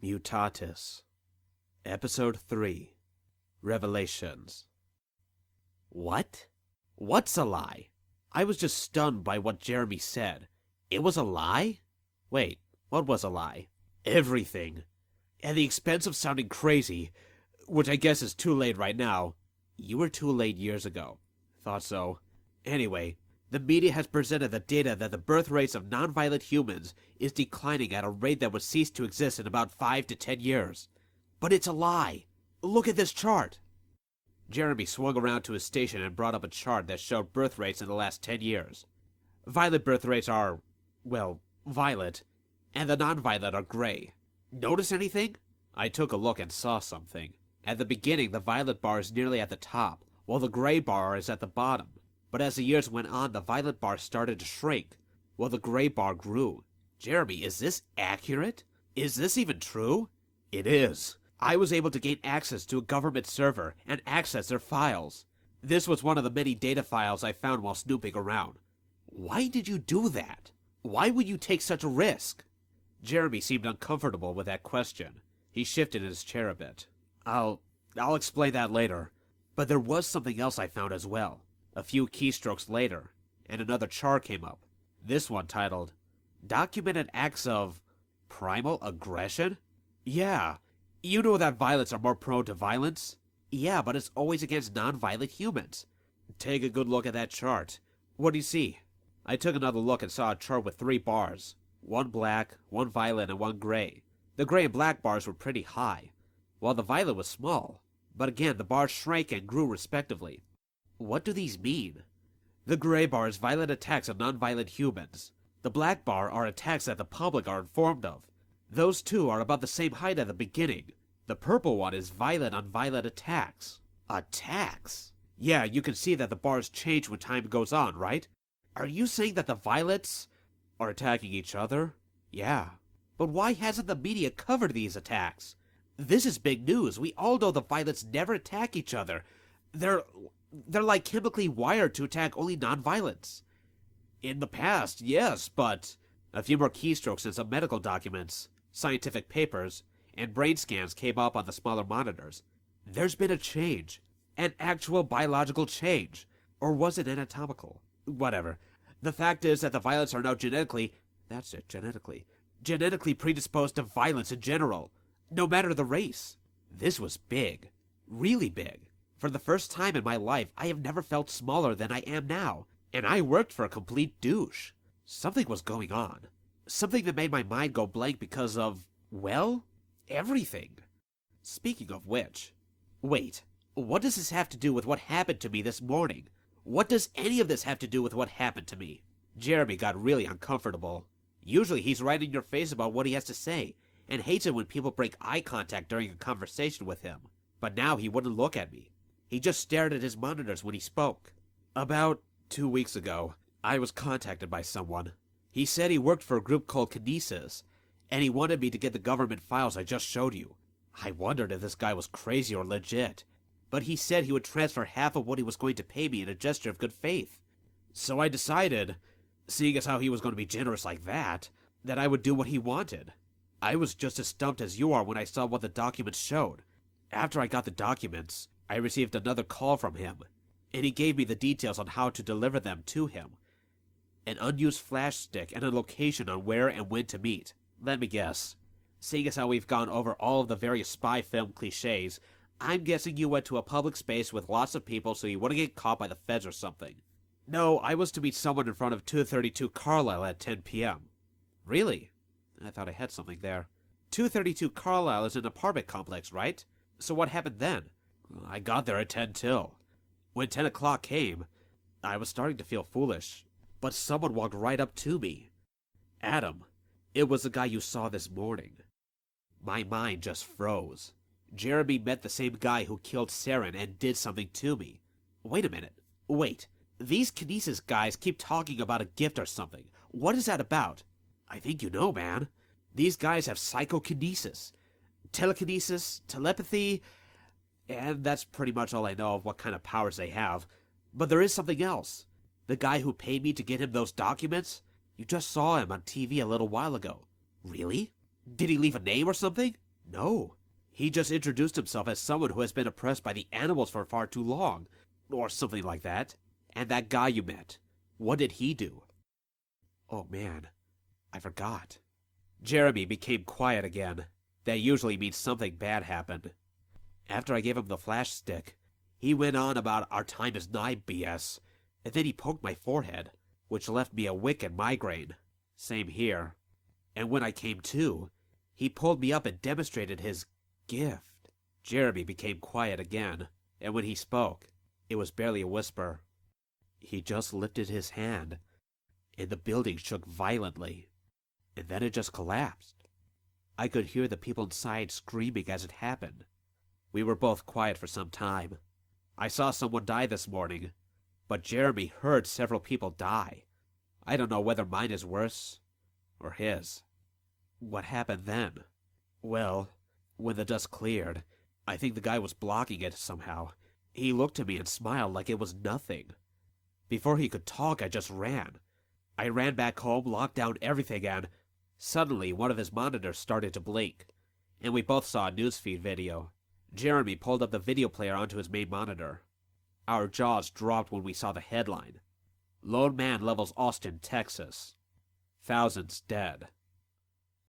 Mutatus, Episode 3, Revelations. What? What's a lie? I was just stunned by what Jeremy said. It was a lie? Wait, what was a lie? Everything. At the expense of sounding crazy, which I guess is too late right now. You were too late years ago. Thought so. Anyway, the media has presented the data that the birth rates of non-violent humans is declining at a rate that would cease to exist in about 5 to 10 years. But it's a lie. Look at this chart. Jeremy swung around to his station and brought up a chart that showed birth rates in the last 10 years. Violent birth rates are, well, violet, and the non-violent are gray. Notice anything? I took a look and saw something. At the beginning, the violet bar is nearly at the top, while the gray bar is at the bottom. But as the years went on, the violet bar started to shrink, while the gray bar grew. Jeremy, is this accurate? Is this even true? It is. I was able to gain access to a government server and access their files. This was one of the many data files I found while snooping around. Why did you do that? Why would you take such a risk? Jeremy seemed uncomfortable with that question. He shifted in his chair a bit. I'll explain that later. But there was something else I found as well. A few keystrokes later, and another chart came up. This one titled, Documented Acts of Primal Aggression? Yeah. You know that violets are more prone to violence? Yeah, but it's always against non-violent humans. Take a good look at that chart. What do you see? I took another look and saw a chart with 3 bars. One black, one violet, and one gray. The gray and black bars were pretty high, while the violet was small. But again, the bars shrank and grew respectively. What do these mean? The gray bar is violent attacks on non-violent humans. The black bar are attacks that the public are informed of. Those two are about the same height at the beginning. The purple one is violent on violent attacks. Attacks? Yeah, you can see that the bars change when time goes on, right? Are you saying that the violets are attacking each other? Yeah. But why hasn't the media covered these attacks? This is big news. We all know the violets never attack each other. They're like chemically wired to attack only non-violents. In the past, yes, but a few more keystrokes and some medical documents, scientific papers, and brain scans came up on the smaller monitors. There's been a change. An actual biological change. Or was it anatomical? Whatever. The fact is that the violets are now genetically predisposed to violence in general, no matter the race. This was big. Really big. For the first time in my life, I have never felt smaller than I am now, and I worked for a complete douche. Something was going on. Something that made my mind go blank because of, well, everything. Speaking of which, wait, what does this have to do with what happened to me this morning? What does any of this have to do with what happened to me? Jeremy got really uncomfortable. Usually he's right in your face about what he has to say, and hates it when people break eye contact during a conversation with him. But now he wouldn't look at me. He just stared at his monitors when he spoke. About 2 weeks ago, I was contacted by someone. He said he worked for a group called Kinesis, and he wanted me to get the government files I just showed you. I wondered if this guy was crazy or legit, but he said he would transfer half of what he was going to pay me in a gesture of good faith. So I decided, seeing as how he was going to be generous like that I would do what he wanted. I was just as stumped as you are when I saw what the documents showed. After I got the documents, I received another call from him, and he gave me the details on how to deliver them to him. An unused flash stick and a location on where and when to meet. Let me guess. Seeing as how we've gone over all of the various spy film cliches, I'm guessing you went to a public space with lots of people so you wouldn't get caught by the feds or something. No, I was to meet someone in front of 232 Carlisle at 10 p.m. Really? I thought I had something there. 232 Carlisle is an apartment complex, right? So what happened then? I got there at 10 till. When 10 o'clock came, I was starting to feel foolish, but someone walked right up to me. Adam. It was the guy you saw this morning. My mind just froze. Jeremy met the same guy who killed Saren and did something to me. Wait a minute. Wait. These Kinesis guys keep talking about a gift or something. What is that about? I think you know, man. These guys have psychokinesis, telekinesis, telepathy, and that's pretty much all I know of what kind of powers they have. But there is something else. The guy who paid me to get him those documents? You just saw him on TV a little while ago. Really? Did he leave a name or something? No. He just introduced himself as someone who has been oppressed by the animals for far too long, or something like that. And that guy you met, what did he do? Oh man, I forgot. Jeremy became quiet again. That usually means something bad happened. After I gave him the flash stick, he went on about our time is nigh BS, and then he poked my forehead, which left me a wicked migraine. Same here. And when I came to, he pulled me up and demonstrated his gift. Jeremy became quiet again, and when he spoke, it was barely a whisper. He just lifted his hand, and the building shook violently, and then it just collapsed. I could hear the people inside screaming as it happened. We were both quiet for some time. I saw someone die this morning, but Jeremy heard several people die. I don't know whether mine is worse or his. What happened then? Well, when the dust cleared, I think the guy was blocking it somehow. He looked at me and smiled like it was nothing. Before he could talk, I just ran. I ran back home, locked down everything, and suddenly one of his monitors started to blink, and we both saw a newsfeed video. Jeremy pulled up the video player onto his main monitor. Our jaws dropped when we saw the headline. Lone man levels Austin, Texas. Thousands dead.